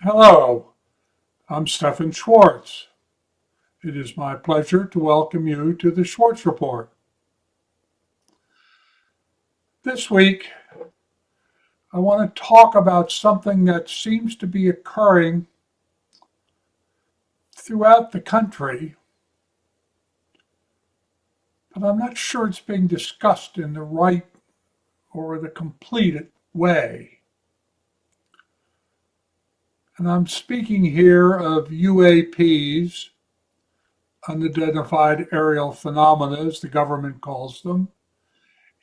Hello, I'm Stephan Schwartz. It is my pleasure to welcome you to the Schwartz Report. This week, I want to talk about something that seems to be occurring throughout the country, but I'm not sure it's being discussed in the right or the complete way. And I'm speaking here of UAPs, Unidentified Aerial Phenomena, as the government calls them,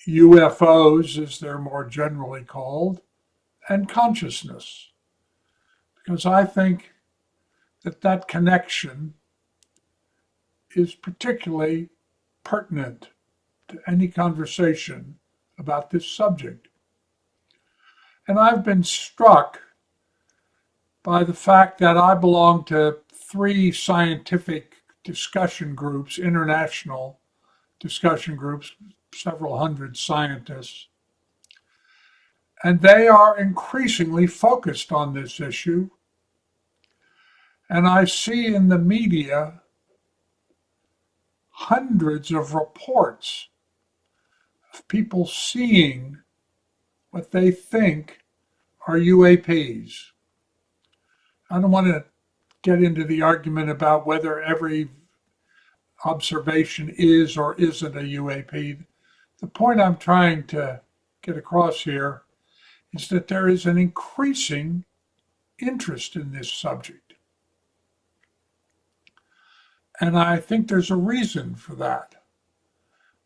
UFOs, as they're more generally called, and consciousness. Because I think that connection is particularly pertinent to any conversation about this subject. And I've been struck by the fact that I belong to 3 scientific discussion groups, international discussion groups, several hundred scientists, and they are increasingly focused on this issue. And I see in the media hundreds of reports of people seeing what they think are UAPs. I don't want to get into the argument about whether every observation is or isn't a UAP. The point I'm trying to get across here is that there is an increasing interest in this subject. And I think there's a reason for that,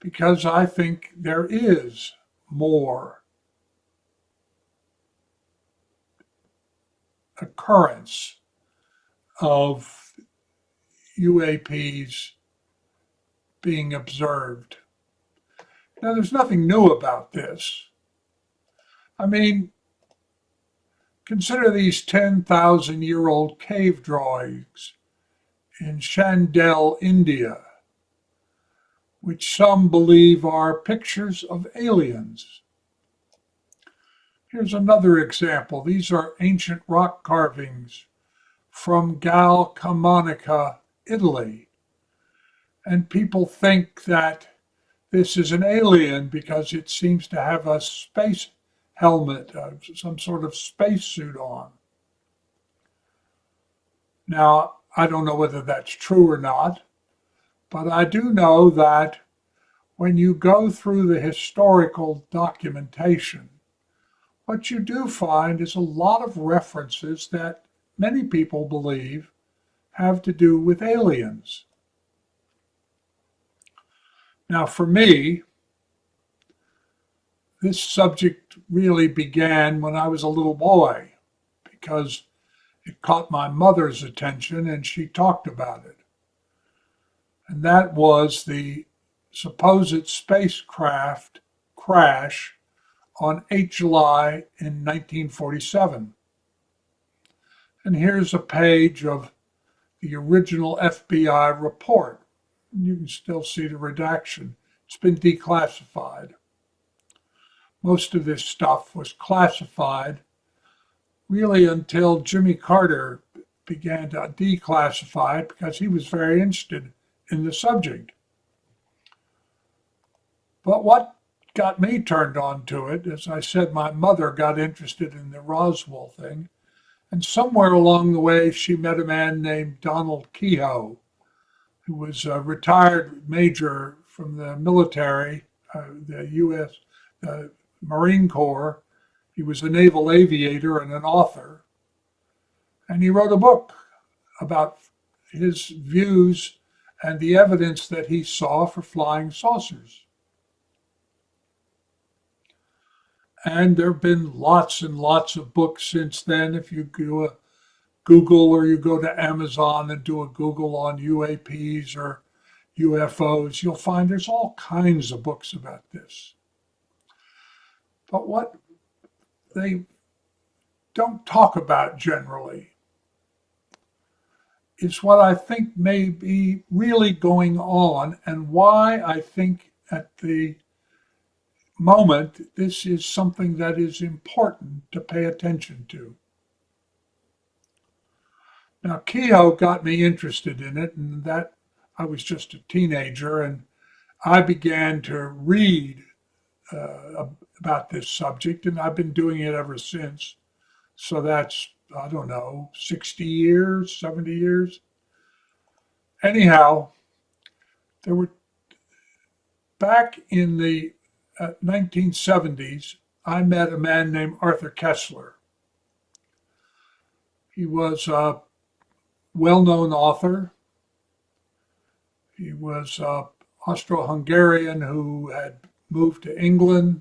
because I think there is more occurrence of UAPs being observed. Now, there's nothing new about this. I mean, consider these 10,000-year-old cave drawings in Chandel, India, which some believe are pictures of aliens. Here's another example. These are ancient rock carvings from Gal Camonica, Italy. And people think that this is an alien because it seems to have a space helmet, some sort of spacesuit on. Now, I don't know whether that's true or not, but I do know that when you go through the historical documentation, what you do find is a lot of references that many people believe have to do with aliens. Now, for me, this subject really began when I was a little boy, because it caught my mother's attention and she talked about it. And that was the supposed spacecraft crash on 8 July in 1947. And here's a page of the original FBI report. You can still see the redaction. It's been declassified. Most of this stuff was classified really until Jimmy Carter began to declassify it, because he was very interested in the subject. But what got me turned on to it, as I said, my mother got interested in the Roswell thing, and somewhere along the way she met a man named Donald Kehoe, who was a retired major from the military, the U.S. Marine Corps. He was a naval aviator and an author. And he wrote a book about his views and the evidence that he saw for flying saucers. And there have been lots and lots of books since then. If you do a Google, or you go to Amazon and do a Google on UAPs or UFOs, you'll find there's all kinds of books about this. But what they don't talk about generally is what I think may be really going on, and why I think at the moment this is something that is important to pay attention to. Now, Kehoe got me interested in it, and that I was just a teenager, and I began to read about this subject, and I've been doing it ever since. So that's, I don't know, 60 years, 70 years. Anyhow, there were back in the 1970s, I met a man named Arthur Koestler. He was a well-known author. He was an Austro-Hungarian who had moved to England.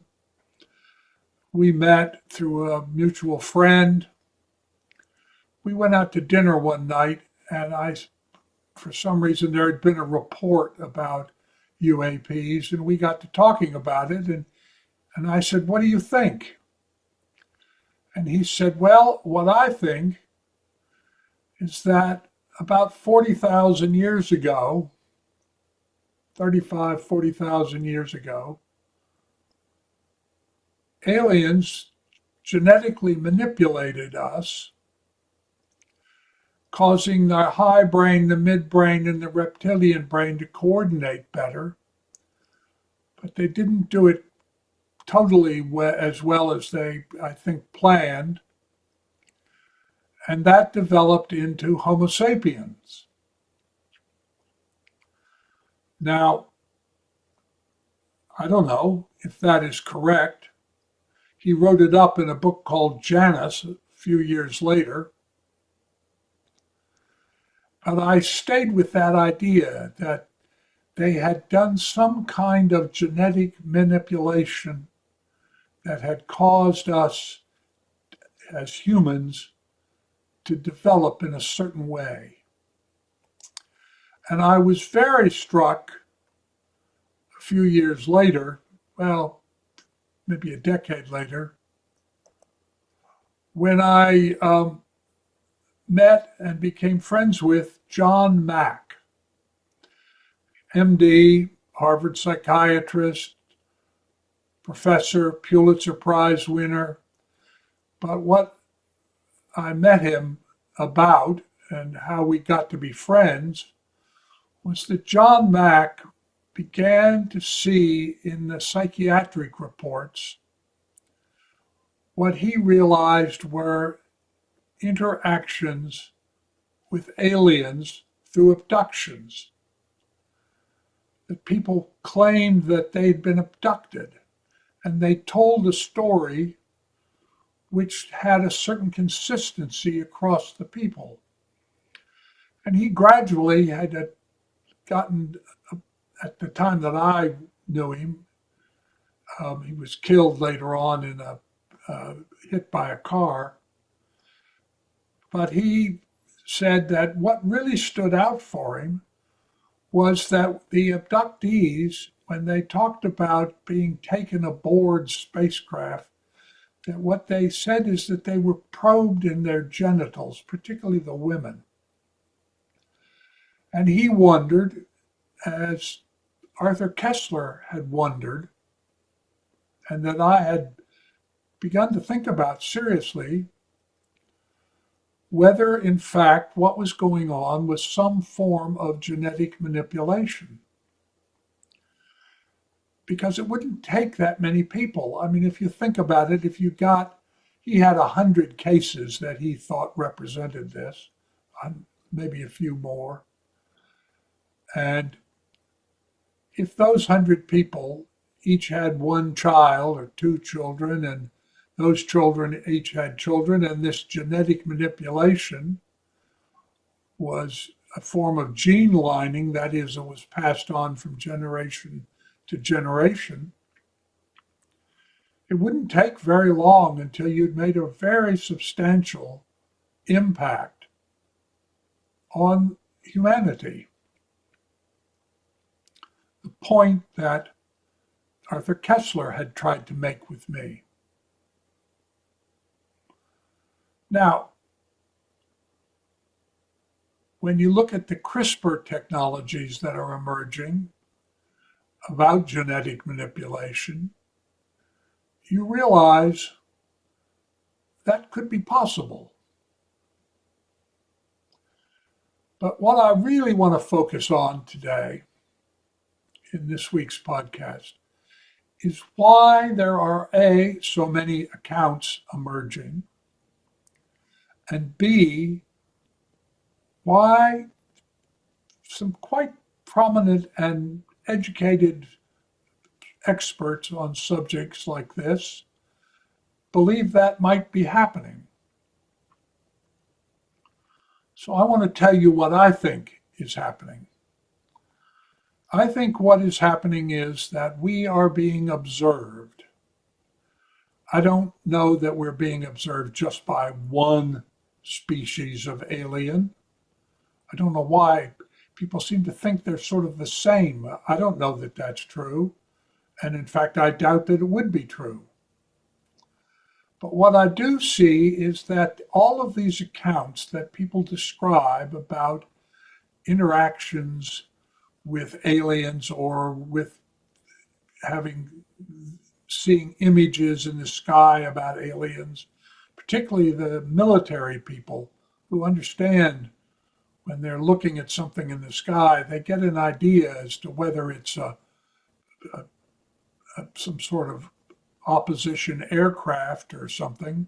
We met through a mutual friend. We went out to dinner one night, and for some reason, there had been a report about UAPs, and we got to talking about it. And I said, "What do you think?" And he said, "Well, what I think is that about 40,000 years ago, 40,000 years ago, aliens genetically manipulated us, causing the high brain, the midbrain, and the reptilian brain to coordinate better. But they didn't do it totally as well as they, I think, planned. And that developed into Homo sapiens." Now, I don't know if that is correct. He wrote it up in a book called Janus a few years later. But I stayed with that idea that they had done some kind of genetic manipulation that had caused us as humans to develop in a certain way. And I was very struck a few years later, well, maybe a decade later, when I met and became friends with John Mack, MD, Harvard psychiatrist, professor, Pulitzer Prize winner. But what I met him about and how we got to be friends was that John Mack began to see in the psychiatric reports what he realized were interactions with aliens through abductions. That people claimed that they'd been abducted, and they told a story which had a certain consistency across the people. And he gradually had gotten, at the time that I knew him, he was killed later on in hit by a car. But he said that what really stood out for him was that the abductees, when they talked about being taken aboard spacecraft, that what they said is that they were probed in their genitals, particularly the women. And he wondered, as Arthur Koestler had wondered, and that I had begun to think about seriously, whether in fact what was going on was some form of genetic manipulation. Because it wouldn't take that many people. I mean, if you think about it, he had 100 cases that he thought represented this, maybe a few more. And if those 100 people each had one child or two children, and those children each had children, and this genetic manipulation was a form of gene lining, that is, it was passed on from generation to generation, it wouldn't take very long until you'd made a very substantial impact on humanity. The point that Arthur Koestler had tried to make with me. Now, when you look at the CRISPR technologies that are emerging about genetic manipulation, you realize that could be possible. But what I really want to focus on today in this week's podcast is why there are A, so many accounts emerging, and B, why some quite prominent and educated experts on subjects like this believe that might be happening. So I want to tell you what I think is happening. I think what is happening is that we are being observed. I don't know that we're being observed just by one species of alien. I don't know why people seem to think they're sort of the same. I don't know that that's true. And in fact, I doubt that it would be true. But what I do see is that all of these accounts that people describe about interactions with aliens or with seeing images in the sky about aliens, particularly the military people who understand when they're looking at something in the sky, they get an idea as to whether it's some sort of opposition aircraft or something,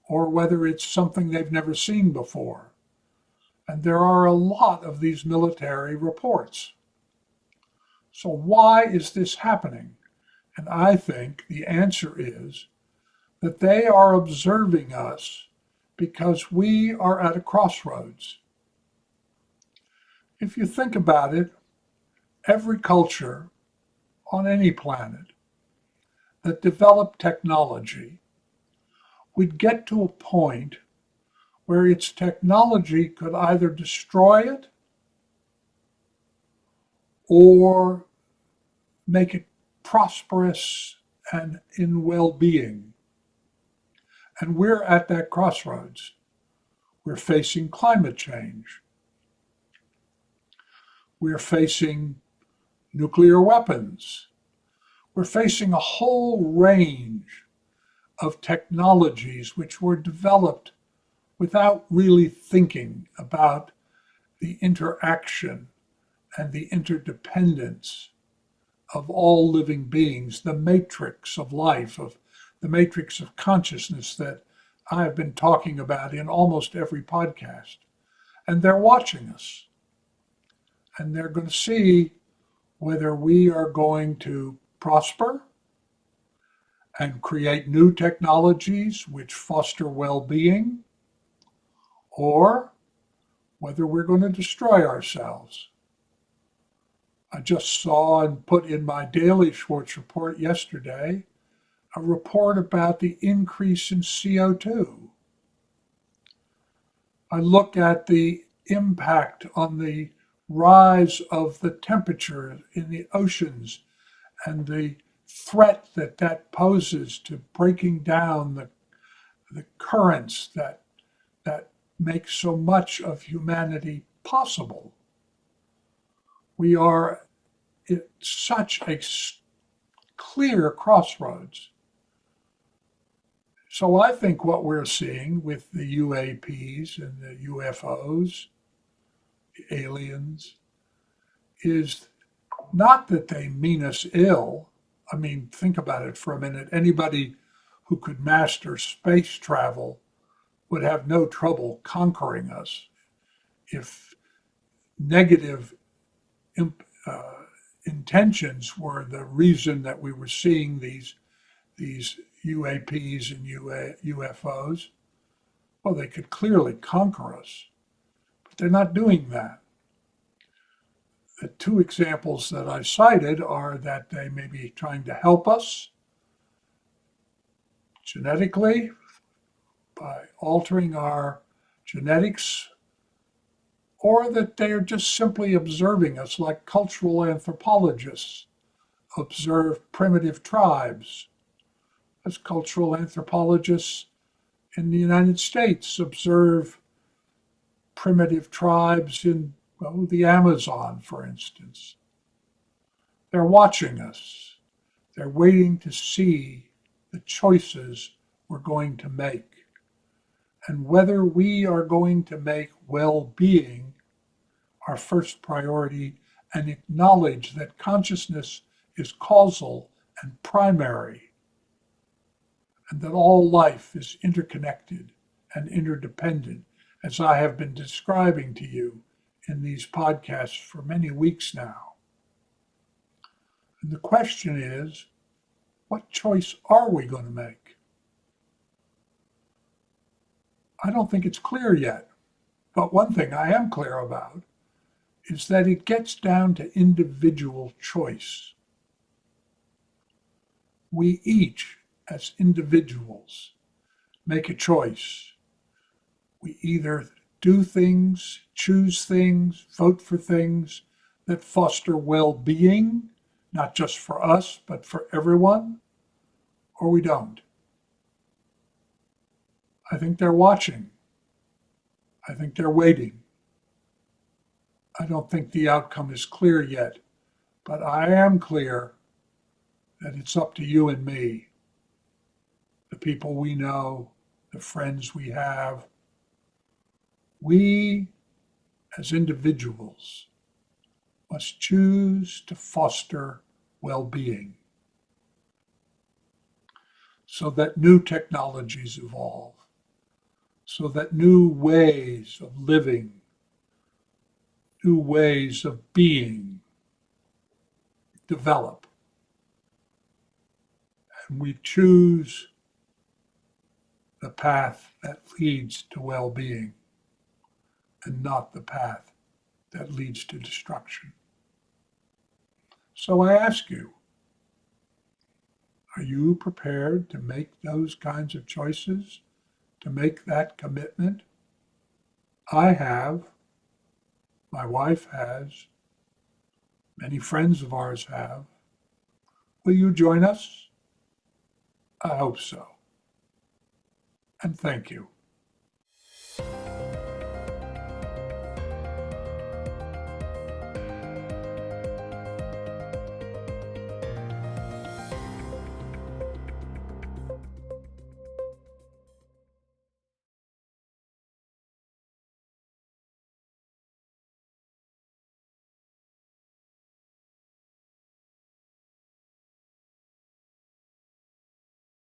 or whether it's something they've never seen before. And there are a lot of these military reports. So why is this happening? And I think the answer is that they are observing us because we are at a crossroads. If you think about it, every culture on any planet that developed technology would get to a point where its technology could either destroy it or make it prosperous and in well-being. And we're at that crossroads. We're facing climate change. We're facing nuclear weapons. We're facing a whole range of technologies which were developed without really thinking about the interaction and the interdependence of all living beings, the matrix of life, of the matrix of consciousness that I have been talking about in almost every podcast. And they're watching us. And they're going to see whether we are going to prosper and create new technologies which foster well-being, or whether we're going to destroy ourselves. I just saw and put in my daily Schwartz report yesterday a report about the increase in CO2. I look at the impact on the rise of the temperature in the oceans and the threat that that poses to breaking down the currents that make so much of humanity possible. We are at such a clear crossroads. So I think what we're seeing with the UAPs and the UFOs, the aliens, is not that they mean us ill. I mean, think about it for a minute. Anybody who could master space travel would have no trouble conquering us. If negative intentions were the reason that we were seeing these UAPs and UFOs, well, they could clearly conquer us, but they're not doing that. The two examples that I cited are that they may be trying to help us genetically by altering our genetics, or that they are just simply observing us like cultural anthropologists observe primitive tribes, as cultural anthropologists in the United States observe primitive tribes in the Amazon, for instance. They're watching us. They're waiting to see the choices we're going to make and whether we are going to make well-being our first priority and acknowledge that consciousness is causal and primary, and that all life is interconnected and interdependent, as I have been describing to you in these podcasts for many weeks now. And the question is, what choice are we going to make? I don't think it's clear yet, but one thing I am clear about is that it gets down to individual choice. We each, as individuals, make a choice. We either do things, choose things, vote for things that foster well-being, not just for us, but for everyone, or we don't. I think they're watching. I think they're waiting. I don't think the outcome is clear yet, but I am clear that it's up to you and me, the people we know, the friends we have. We, as individuals, must choose to foster well-being so that new technologies evolve, so that new ways of living, new ways of being develop. And we choose the path that leads to well-being and not the path that leads to destruction. So I ask you, are you prepared to make those kinds of choices, to make that commitment? I have. My wife has. Many friends of ours have. Will you join us? I hope so. And thank you.